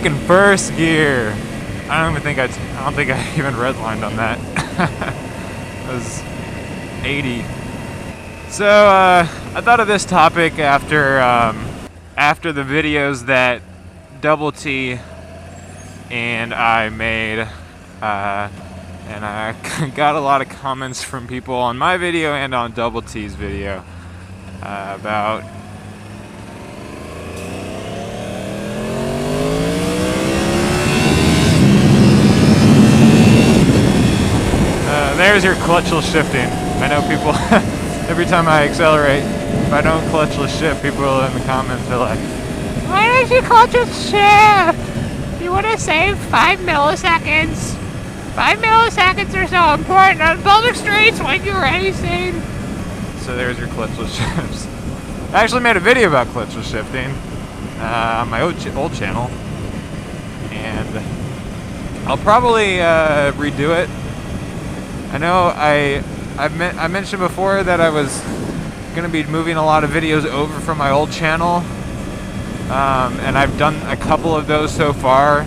freaking first gear. I don't think I even redlined on that. It was 80. So I thought of this topic after the videos that Double T and I made, and I got a lot of comments from people on my video and on Double T's video about there's your clutchless shifting. I know people, every time I accelerate, if I don't clutchless shift, people in the comments are like, why don't you clutchless shift? You want to save 5 milliseconds. 5 milliseconds are so important on public streets when you're racing. So there's your clutchless shifts. I actually made a video about clutchless shifting on my old channel. And I'll probably redo it. I know I mentioned before that I was going to be moving a lot of videos over from my old channel, and I've done a couple of those so far,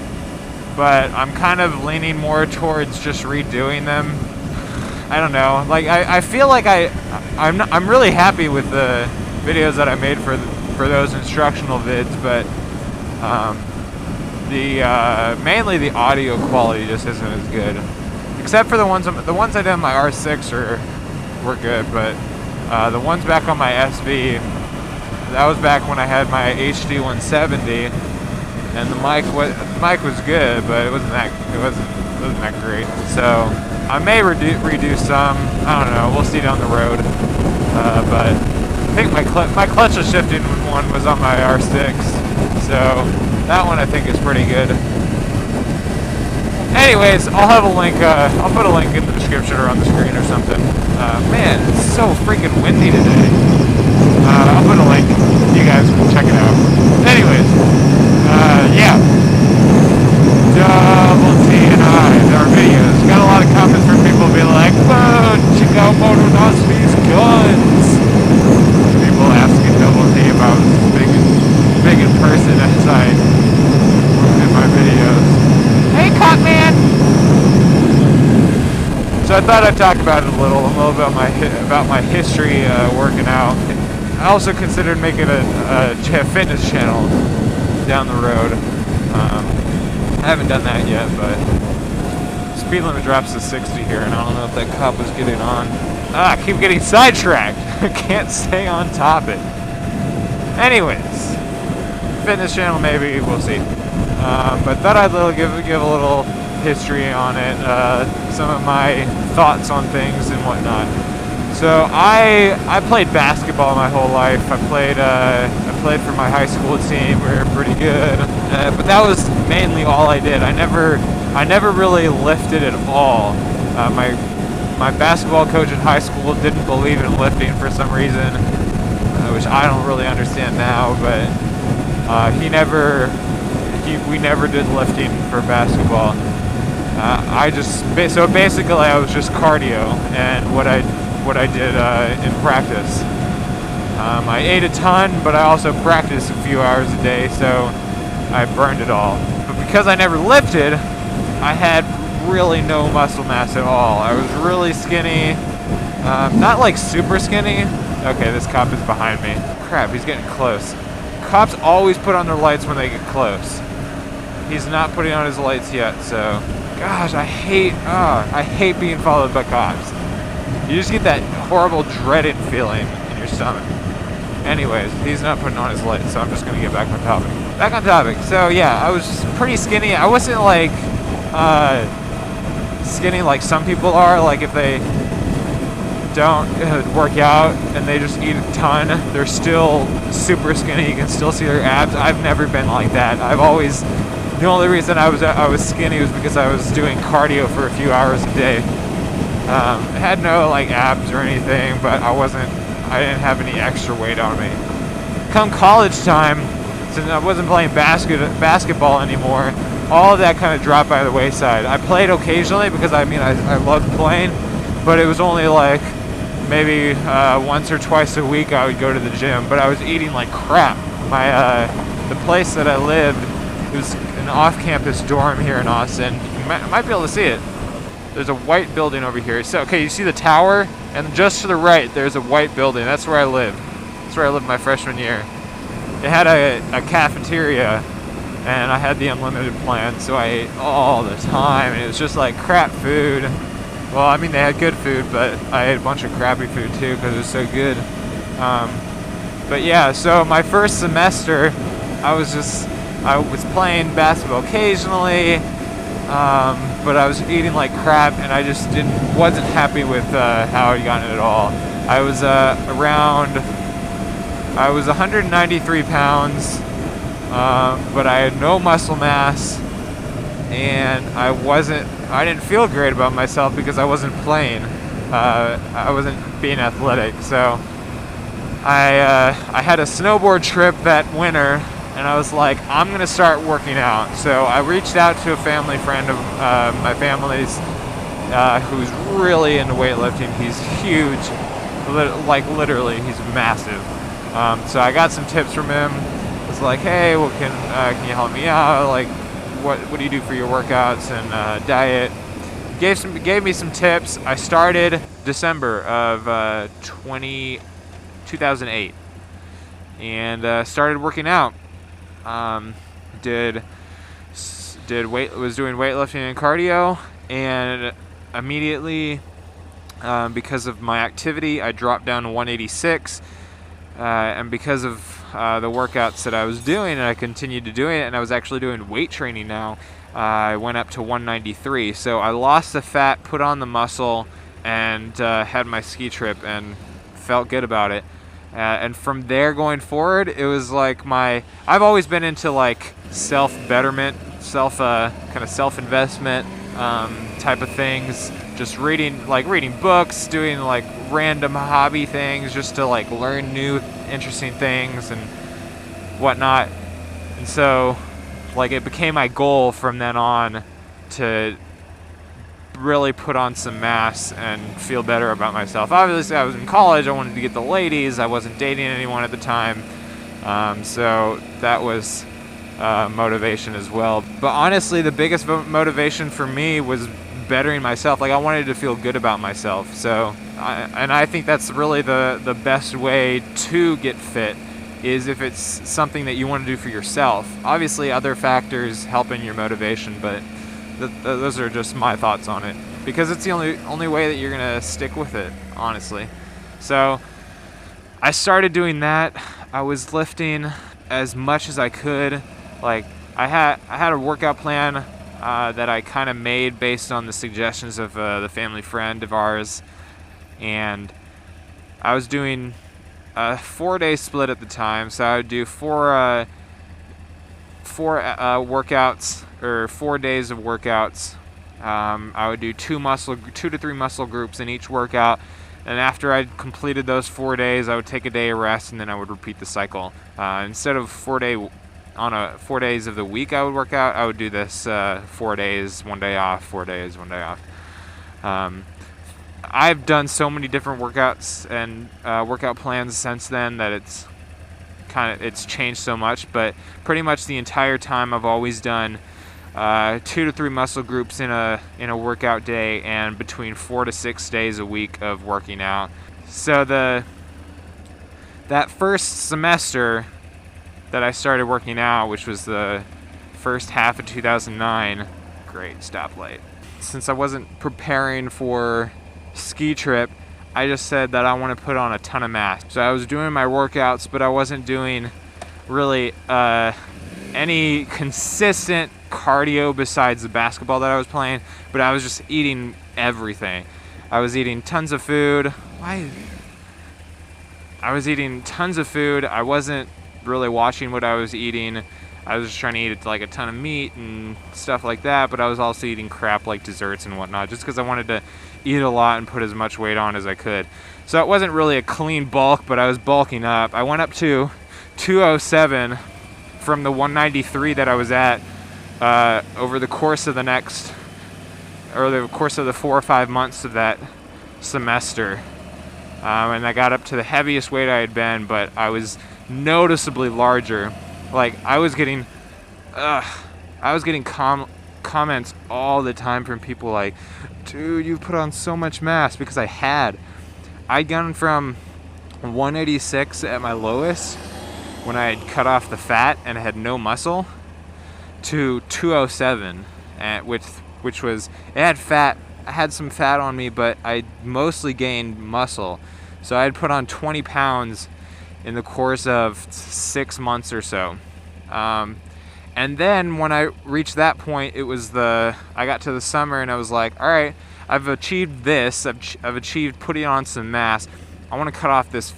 but I'm kind of leaning more towards just redoing them. I don't know, like I feel like I'm really happy with the videos that I made for those instructional vids, but mainly the audio quality just isn't as good. Except for the ones I did on my R6 were good, but the ones back on my SV, that was back when I had my HD 170, and the mic was good, but it wasn't that great. So I may redo some. I don't know. We'll see down the road. But I think my clutchless shifting one was on my R6, so that one I think is pretty good. Anyways, I'll have a link, I'll put a link in the description or on the screen or something. Man, it's so freaking windy today. I'll put a link, you guys can check it out. Anyways, yeah. Double T and I, our videos. Got a lot of comments from people being like, oh, check out Motonosity's guns. People asking Double T about big in person as I in my videos. Hey, Cock Man! So I thought I'd talk about it a little bit about my history working out. I also considered making a fitness channel down the road. I haven't done that yet, but speed limit drops to 60 here, and I don't know if that cop was getting on. I keep getting sidetracked. I can't stay on topic. Anyways, fitness channel maybe, we'll see. But thought I'd give a little history on it, some of my thoughts on things and whatnot. So I played basketball my whole life. I played for my high school team. We were pretty good, but that was mainly all I did. I never really lifted at all. My basketball coach in high school didn't believe in lifting for some reason, which I don't really understand now. But we never did lifting for basketball. So basically I was just cardio and what I did in practice. I ate a ton, but I also practiced a few hours a day, so I burned it all. But because I never lifted, I had really no muscle mass at all. I was really skinny, not like super skinny. Okay, this cop is behind me. Crap, he's getting close. Cops always put on their lights when they get close. He's not putting on his lights yet, so gosh, I hate being followed by cops. You just get that horrible dreaded feeling in your stomach. Anyways, he's not putting on his lights, so I'm just gonna get back on topic. Back on topic. So yeah, I was pretty skinny. I wasn't like skinny like some people are. Like if they don't work out and they just eat a ton, they're still super skinny. You can still see their abs. I've never been like that. The only reason I was skinny was because I was doing cardio for a few hours a day. I had no like abs or anything, but I didn't have any extra weight on me. Come college time, since I wasn't playing basketball anymore, all of that kind of dropped by the wayside. I played occasionally because I loved playing, but it was only like maybe once or twice a week I would go to the gym, but I was eating like crap. The place that I lived, it was an off-campus dorm here in Austin. You might be able to see it. There's a white building over here. So, okay, you see the tower? And just to the right, there's a white building. That's where I live. That's where I lived my freshman year. It had a cafeteria, and I had the unlimited plan, so I ate all the time, and it was just like crap food. Well, I mean, they had good food, but I ate a bunch of crappy food too because it was so good. But yeah, so my first semester, I was playing basketball occasionally, but I was eating like crap, and I just wasn't happy with how I'd gotten it at all. I was 193 pounds, but I had no muscle mass, and I didn't feel great about myself because I wasn't playing. I wasn't being athletic, so I had a snowboard trip that winter, and I was like, I'm gonna start working out. So I reached out to a family friend of my family's, who's really into weightlifting. He's huge, like literally, he's massive. So I got some tips from him. I was like, hey, well, can you help me out? Like, what do you do for your workouts and diet? Gave me some tips. I started December of 2008 and started working out. Was doing weightlifting and cardio, and immediately, because of my activity, I dropped down to 186. And because of the workouts that I was doing, and I continued to do it, and I was actually doing weight training now, I went up to 193. So I lost the fat, put on the muscle, and had my ski trip, and felt good about it. And from there going forward, it was like I've always been into like self-betterment, kind of self-investment type of things. Just reading books, doing like random hobby things just to like learn new interesting things and whatnot. And so like it became my goal from then on to really put on some mass and feel better about myself. Obviously, I was in college. I wanted to get the ladies. I wasn't dating anyone at the time. So that was motivation as well. But honestly, the biggest motivation for me was bettering myself. Like, I wanted to feel good about myself. So, I think that's really the best way to get fit, is if it's something that you want to do for yourself. Obviously, other factors help in your motivation, but those are just my thoughts on it, because it's the only way that you're gonna stick with it, honestly. So I started doing that. I was lifting as much as I could. Like, I had a workout plan that I kind of made based on the suggestions of the family friend of ours, and I was doing a 4-day split at the time. So I would do four workouts, or 4 days of workouts. I would do 2 to 3 muscle groups in each workout, and after I'd completed those 4 days, I would take a day of rest, and then I would repeat the cycle. Instead of 4 days of the week I would work out, I would do this 4 days, 1 day off, 4 days, 1 day off. I've done so many different workouts and workout plans since then that it's changed so much, but pretty much the entire time I've always done 2 to 3 muscle groups in a workout day, and between 4 to 6 days a week of working out. So that first semester that I started working out, which was the first half of 2009, great stoplight. Since I wasn't preparing for ski trip, I just said that I want to put on a ton of mass. So I was doing my workouts, but I wasn't doing really any consistent cardio besides the basketball that I was playing, but I was just eating everything. I was eating tons of food. I was eating tons of food. I wasn't really watching what I was eating. I was just trying to eat like a ton of meat and stuff like that, but I was also eating crap like desserts and whatnot, just because I wanted to eat a lot and put as much weight on as I could. So it wasn't really a clean bulk, but I was bulking up. I went up to 207 from the 193 that I was at over the course of the 4 or 5 months of that semester. And I got up to the heaviest weight I had been, but I was noticeably larger. Like, I was getting I was getting comments all the time from people like, dude, you've put on so much mass, because I'd gone from 186 at my lowest when I had cut off the fat and had no muscle to 207, which was, it had fat. I had some fat on me, but I mostly gained muscle. So I had put on 20 pounds in the course of 6 months or so. And then when I reached that point, I got to the summer and I was like, all right, I've achieved this. I've achieved putting on some mass. I want to cut off this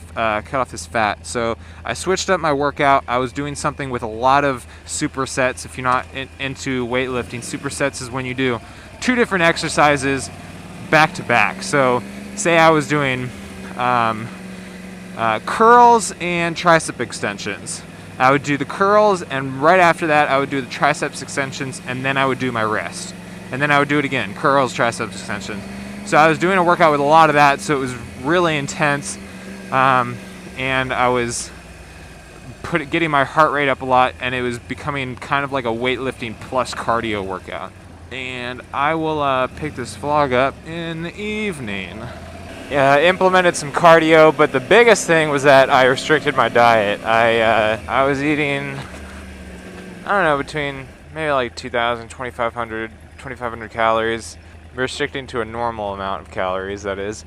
fat. So I switched up my workout. I was doing something with a lot of supersets. If you're not into weightlifting, supersets is when you do 2 different exercises back to back. So say I was doing curls and tricep extensions. I would do the curls, and right after that I would do the triceps extensions, and then I would do my rest. And then I would do it again, curls, triceps extensions. So I was doing a workout with a lot of that, so it was really intense, and I was getting my heart rate up a lot, and it was becoming kind of like a weightlifting plus cardio workout. And I will pick this vlog up in the evening. Yeah, implemented some cardio, but the biggest thing was that I restricted my diet. I was eating, I don't know, between maybe like 2,000, 2,500 calories, restricting to a normal amount of calories, that is.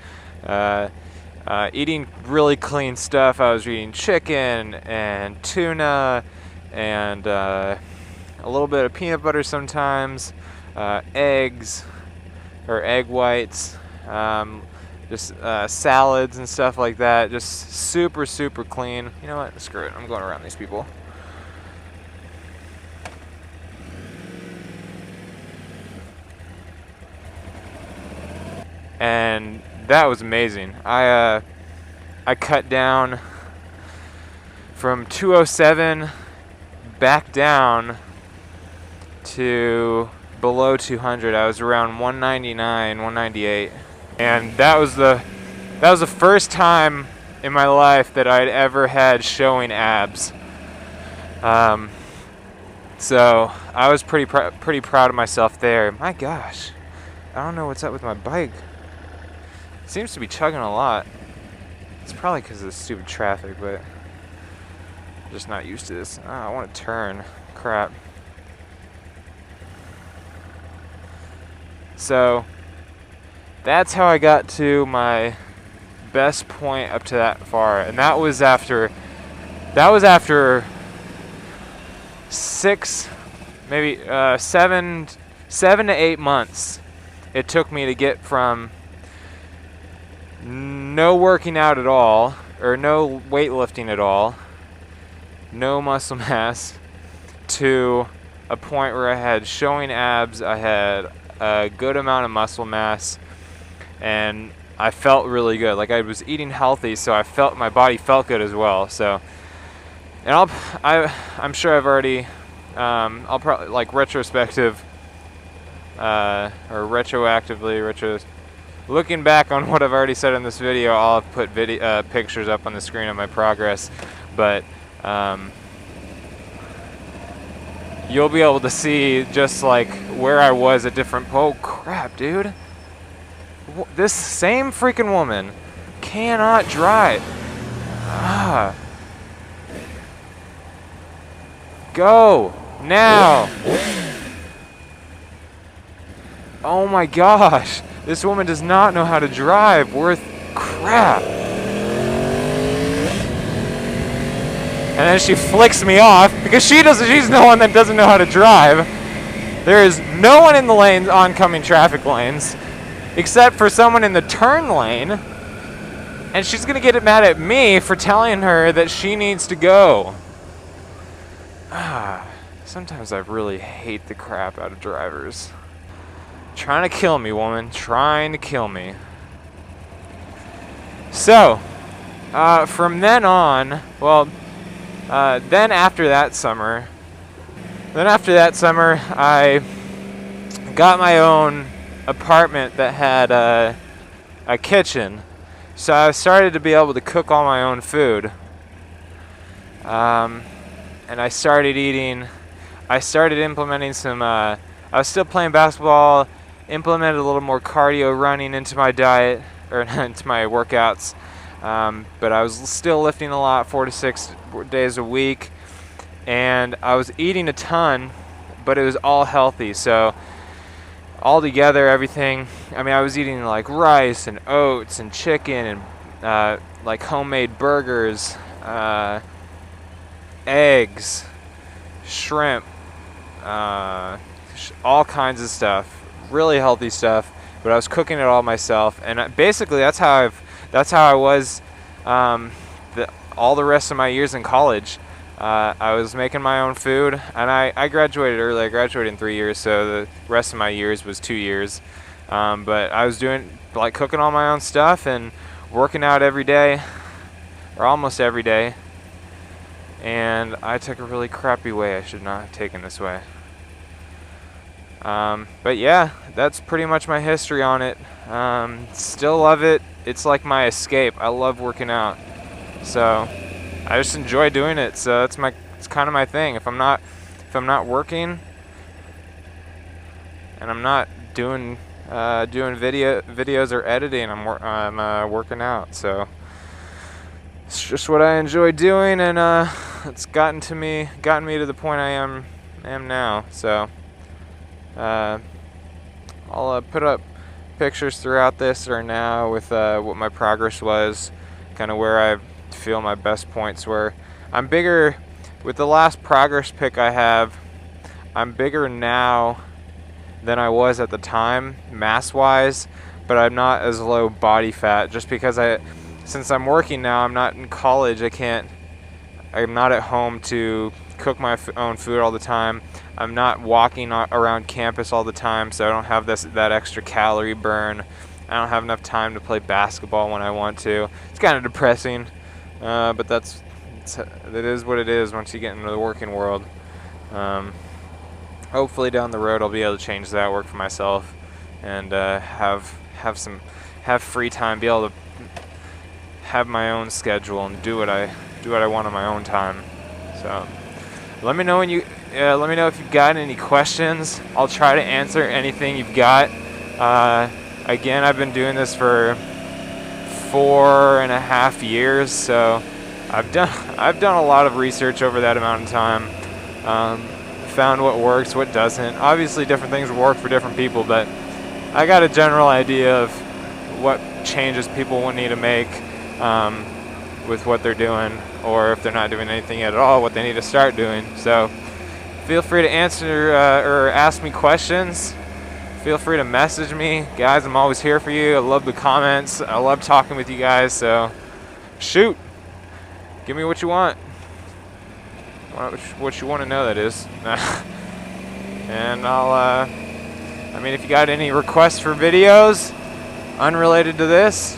Eating really clean stuff. I was eating chicken and tuna and a little bit of peanut butter sometimes, eggs or egg whites, just salads and stuff like that. Just super, super clean. You know what? Screw it. I'm going around these people. And that was amazing. I cut down from 207 back down to below 200. I was around 199, 198. And that was the first time in my life that I'd ever had showing abs. So I was pretty proud of myself there. My gosh, I don't know what's up with my bike. It seems to be chugging a lot. It's probably because of the stupid traffic, but I'm just not used to this. Oh, I want to turn. Crap. So that's how I got to my best point up to that far, and that was after 7 to 8 months it took me to get from no working out at all, or no weightlifting at all, no muscle mass, to a point where I had showing abs, I had a good amount of muscle mass, and I felt really good. Like, I was eating healthy, so I felt my body felt good as well. So, and I'm sure I've already, I'll probably, like, retrospective, or retroactively, looking back on what I've already said in this video, I'll have put pictures up on the screen of my progress, but you'll be able to see just like where I was at different. Oh crap, dude! This same freaking woman cannot drive. Go now! Oh my gosh! This woman does not know how to drive worth crap. And then she flicks me off because she's the one that doesn't know how to drive. There is no one in the lanes, oncoming traffic lanes, except for someone in the turn lane. And she's gonna get mad at me for telling her that she needs to go. Sometimes I really hate the crap out of drivers. Trying to kill me, woman. Trying to kill me. So, from then on, well, then after that summer, I got my own apartment that had a kitchen. So I started to be able to cook all my own food. And I started eating I started implementing some, I was still playing basketball, implemented a little more cardio running into my diet, or into my workouts, but I was still lifting a lot, 4 to 6 days a week, and I was eating a ton, but it was all healthy. So all together, everything, I mean, I was eating like rice and oats and chicken and like homemade burgers, eggs, shrimp, all kinds of stuff, really healthy stuff. But I was cooking it all myself, and basically that's how I was all the rest of my years in college. I was making my own food, and I graduated early. I graduated in 3 years, so the rest of my years was 2 years. But I was doing, like, cooking all my own stuff and working out every day, or almost every day. And I took a really crappy way. I should not have taken this way. But yeah, that's pretty much my history on it. Still love it. It's like my escape. I love working out. So I just enjoy doing it. So it's kind of my thing. If I'm not working and I'm not doing videos or editing, I'm working out. So it's just what I enjoy doing, and it's gotten me to the point I am now. So I'll put up pictures throughout this or now with what my progress was, kind of where I feel my best points were. I'm bigger with the last progress pic I have. I'm bigger now than I was at the time, mass-wise, but I'm not as low body fat, just because since I'm working now, I'm not in college. I'm not at home to cook my own food all the time. I'm not walking around campus all the time, so I don't have that extra calorie burn. I don't have enough time to play basketball when I want to. It's kind of depressing, but it is what it is once you get into the working world. Hopefully down the road I'll be able to change that, work for myself, and have free time, be able to have my own schedule and do what I want on my own time. So let me know if you've got any questions. I'll try to answer anything you've got. Again, I've been doing this for 4.5 years, so I've done a lot of research over that amount of time. Found what works, what doesn't. Obviously different things work for different people, but I got a general idea of what changes people will need to make with what they're doing, or if they're not doing anything at all, what they need to start doing. So feel free to answer or ask me questions. Feel free to message me, guys. I'm always here for you. I love the comments. I love talking with you guys. So shoot, give me what you want. What you want to know, that is. And I mean, if you got any requests for videos unrelated to this,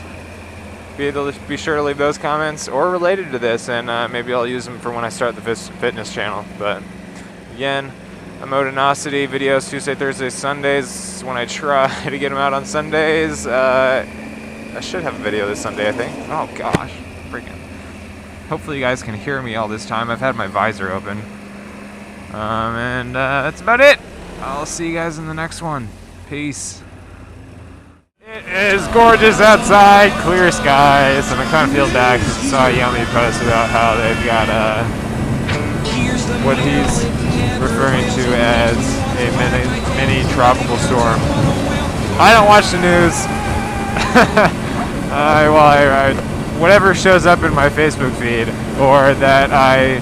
be sure to leave those comments, or related to this, and maybe I'll use them for when I start the fitness channel. But again, Motonosity videos Tuesday, Thursday, Sundays, when I try to get them out on Sundays. I should have a video this Sunday, I think. Oh gosh, freaking. Hopefully you guys can hear me all this time. I've had my visor open. And that's about it. I'll see you guys in the next one. Peace. It is gorgeous outside, clear skies, and I kind of feel bad because I saw Yummy post about how they've got what he's referring to as a mini tropical storm. I don't watch the news. Whatever shows up in my Facebook feed, or that I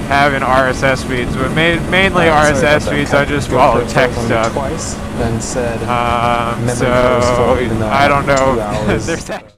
have in RSS feeds, but mainly RSS feeds, I just follow tech stuff. Twice, then said, so I don't know. There's